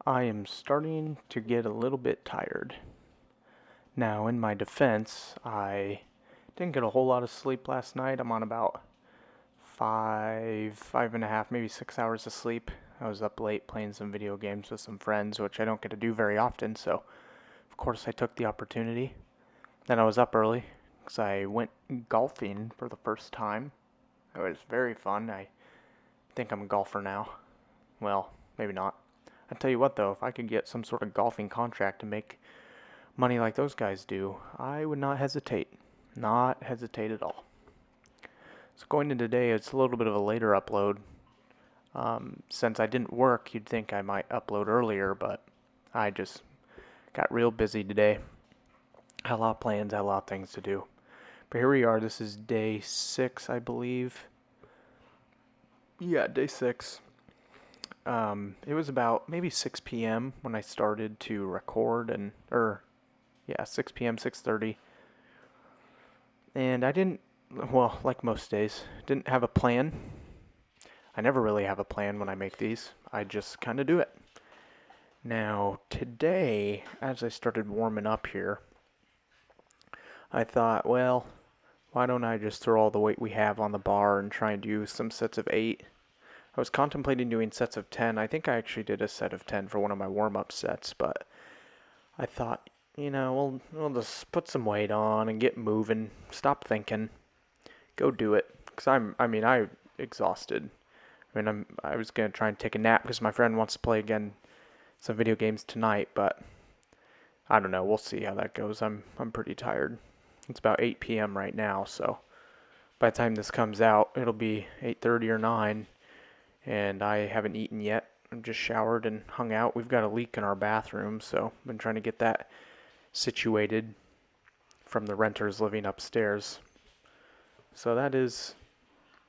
I am starting to get a little bit tired. Now, in my defense, I didn't get a whole lot of sleep last night. I'm on about 5.5, maybe 6 hours of sleep. I was up late playing some video games with some friends, which I don't get to do very often, so of course I took the opportunity. Then I was up early because I went golfing for the first time. It was very fun. I think I'm a golfer now. Well, maybe not. I tell you what though, if I could get some sort of golfing contract to make money like those guys do, I would not hesitate. Not hesitate at all. So going into today, it's a little bit of a later upload. Since I didn't work, you'd think I might upload earlier, but I just got real busy today. Had a lot of plans, had a lot of things to do. But here we are. This is day 6, I believe. Yeah, day 6. It was about maybe 6 p.m. when I started to record, 6 p.m., 6:30. And I didn't, well, like most days, didn't have a plan. I never really have a plan when I make these. I just kind of do it. Now, today, as I started warming up here, I thought, well, why don't I just throw all the weight we have on the bar and try and do some sets of 8? I was contemplating doing sets of 10. I think I actually did a set of 10 for one of my warm-up sets, but I thought, we'll just put some weight on and get moving. Stop thinking. Go do it. Because I'm exhausted. I was going to try and take a nap because my friend wants to play again some video games tonight, but I don't know. We'll see how that goes. I'm pretty tired. It's about 8 p.m. right now, so by the time this comes out, it'll be 8:30 or 9, and I haven't eaten yet. I'm just showered and hung out. We've got a leak in our bathroom, so I've been trying to get that situated from the renters living upstairs. So that is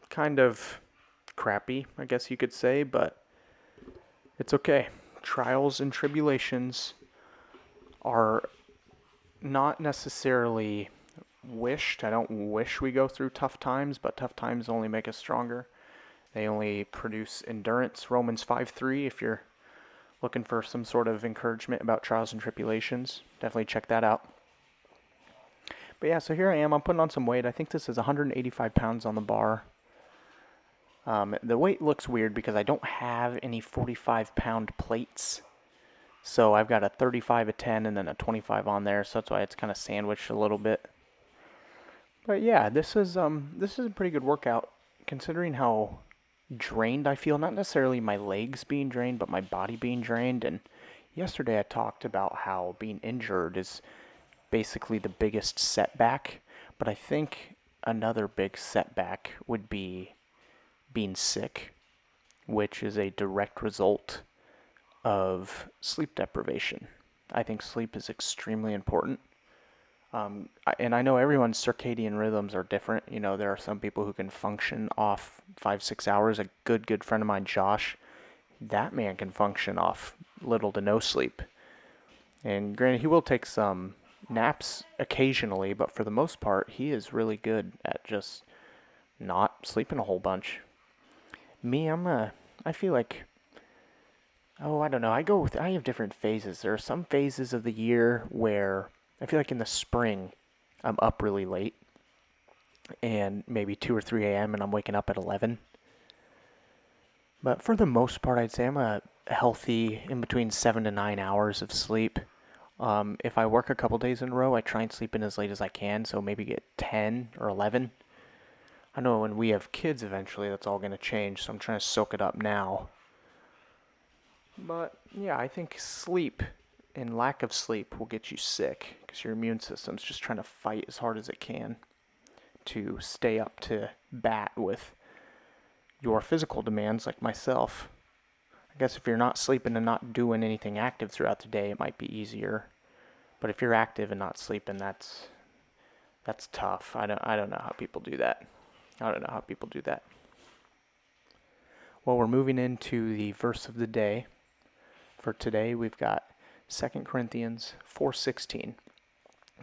kind of crappy, I guess you could say, but it's okay. Trials and tribulations are not necessarily wished. I don't wish we go through tough times, but tough times only make us stronger. They only produce endurance. Romans 5:3, if you're looking for some sort of encouragement about trials and tribulations, definitely check that out. But yeah, so here I am. I'm putting on some weight. I think this is 185 pounds on the bar. The weight looks weird because I don't have any 45-pound plates. So I've got a 35, a 10, and then a 25 on there. So that's why it's kind of sandwiched a little bit. But yeah, this is a pretty good workout considering how drained I feel. Not necessarily my legs being drained, but my body being drained. And yesterday I talked about how being injured is basically the biggest setback. But I think another big setback would be being sick, which is a direct result of sleep deprivation. I think sleep is extremely important. And I know everyone's circadian rhythms are different. There are some people who can function off 5, 6 hours. A good friend of mine, Josh, that man can function off little to no sleep. And granted, he will take some naps occasionally, but for the most part, he is really good at just not sleeping a whole bunch. Me, I feel like, I don't know. I have different phases. There are some phases of the year where I feel like in the spring, I'm up really late, and maybe 2 or 3 a.m., and I'm waking up at 11. But for the most part, I'd say I'm a healthy in between 7 to 9 hours of sleep. If I work a couple days in a row, I try and sleep in as late as I can, so maybe get 10 or 11. I know when we have kids eventually, that's all going to change, so I'm trying to soak it up now. But yeah, I think sleep and lack of sleep will get you sick because your immune system's just trying to fight as hard as it can to stay up to bat with your physical demands like myself. I guess if you're not sleeping and not doing anything active throughout the day, it might be easier. But if you're active and not sleeping, that's tough. I don't know how people do that. I don't know how people do that. Well, we're moving into the verse of the day. For today, we've got 2 Corinthians 4:16.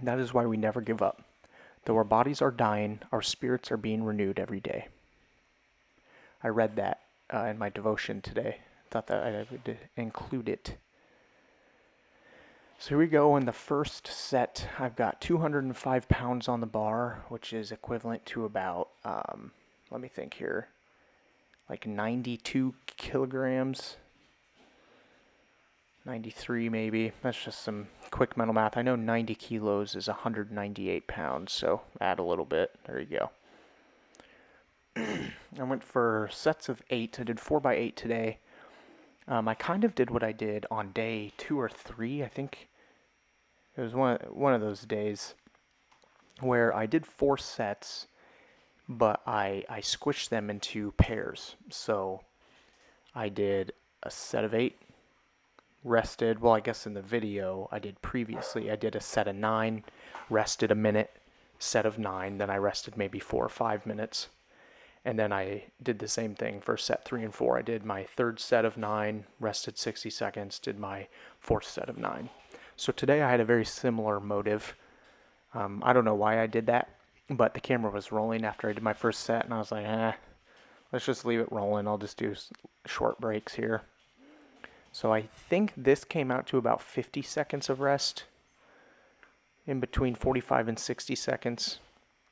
That is why we never give up. Though our bodies are dying, our spirits are being renewed every day. I read that in my devotion today. Thought that I would include it So here we go. In the first set, I've got 205 pounds on the bar, which is equivalent to about, let me think here, like 92 kilograms, 93 maybe. That's just some quick mental math. I know 90 kilos is 198 pounds, so add a little bit. There you go. I went for sets of 8. I did 4x8 today. I kind of did what I did on day 2 or 3. I think it was one of those days where I did 4 sets, but I squished them into pairs. So I did a set of 8, rested. Well, I guess in the video I did previously, I did a set of 9, rested a minute, set of 9, then I rested maybe 4 or 5 minutes. And then I did the same thing for set 3 and 4. I did my third set of 9, rested 60 seconds, did my fourth set of 9. So today I had a very similar motive. I don't know why I did that, but the camera was rolling after I did my first set, and I was like, let's just leave it rolling. I'll just do short breaks here. So I think this came out to about 50 seconds of rest, in between 45 and 60 seconds.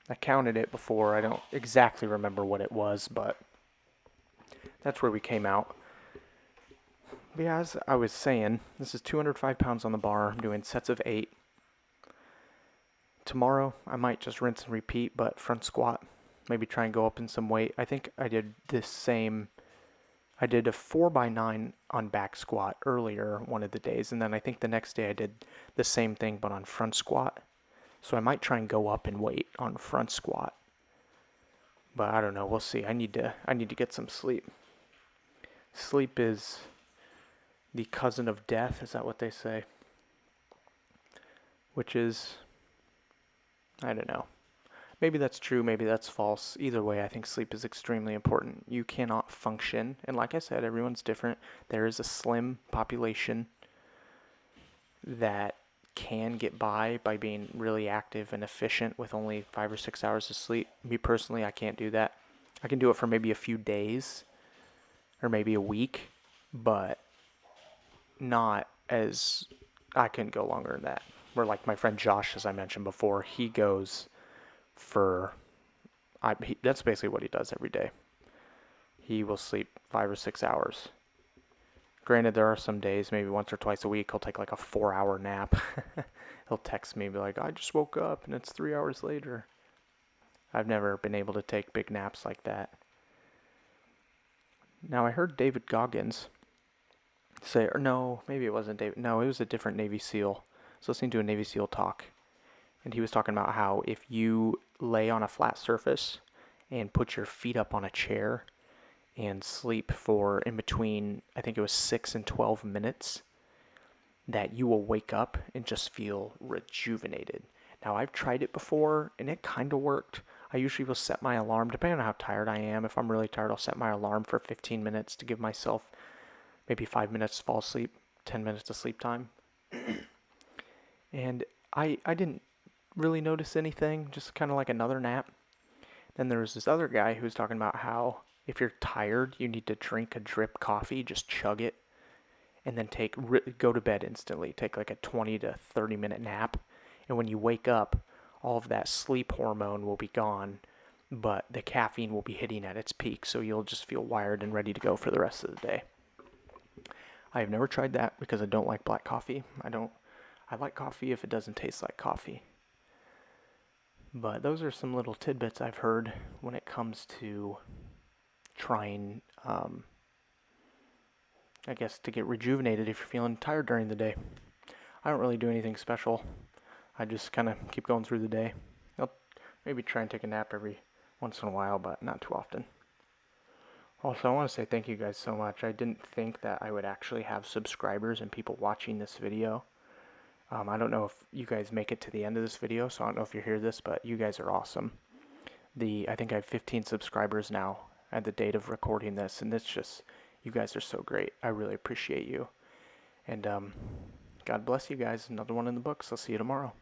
I counted it before. I don't exactly remember what it was, but that's where we came out. But yeah, as I was saying, this is 205 pounds on the bar. I'm doing sets of 8. Tomorrow, I might just rinse and repeat, but front squat. Maybe try and go up in some weight. I think I did this same. I did a 4x9 on back squat earlier one of the days, and then I think the next day I did the same thing, but on front squat. So I might try and go up in weight on front squat. But I don't know, we'll see. I need to get some sleep. Sleep is the cousin of death, is that what they say? Which is, I don't know. Maybe that's true, maybe that's false. Either way, I think sleep is extremely important. You cannot function, and like I said, everyone's different. There is a slim population that can get by being really active and efficient with only 5 or 6 hours of sleep. Me personally, I can't do that. I can do it for maybe a few days or maybe a week, but not as I couldn't go longer than that. Where like my friend Josh, as I mentioned before, he goes for that's basically what he does every day. He will sleep 5 or 6 hours. Granted, there are some days, maybe once or twice a week, he'll take like a 4-hour nap. He'll text me and be like, I just woke up and it's 3 hours later. I've never been able to take big naps like that. Now, I heard David Goggins say, or no, maybe it wasn't David. No, it was a different Navy SEAL. I was listening to a Navy SEAL talk, and he was talking about how if you lay on a flat surface and put your feet up on a chair and sleep for in between, I think it was 6 and 12 minutes, that you will wake up and just feel rejuvenated. Now, I've tried it before, and it kind of worked. I usually will set my alarm, depending on how tired I am. If I'm really tired, I'll set my alarm for 15 minutes to give myself maybe 5 minutes to fall asleep, 10 minutes of sleep time. And I didn't really notice anything, just kind of like another nap. Then there was this other guy who was talking about how if you're tired, you need to drink a drip coffee, just chug it, and then go to bed instantly. Take like a 20 to 30 minute nap. And when you wake up, all of that sleep hormone will be gone, but the caffeine will be hitting at its peak, so you'll just feel wired and ready to go for the rest of the day. I have never tried that because I don't like black coffee. I like coffee if it doesn't taste like coffee. But those are some little tidbits I've heard when it comes to trying, I guess, to get rejuvenated if you're feeling tired during the day. I don't really do anything special. I just kind of keep going through the day. I'll maybe try and take a nap every once in a while, but not too often. Also, I want to say thank you guys so much. I didn't think that I would actually have subscribers and people watching this video. I don't know if you guys make it to the end of this video, so I don't know if you hear this, but you guys are awesome. I think I have 15 subscribers now at the date of recording this, and you guys are so great. I really appreciate you. And God bless you guys. Another one in the books. I'll see you tomorrow.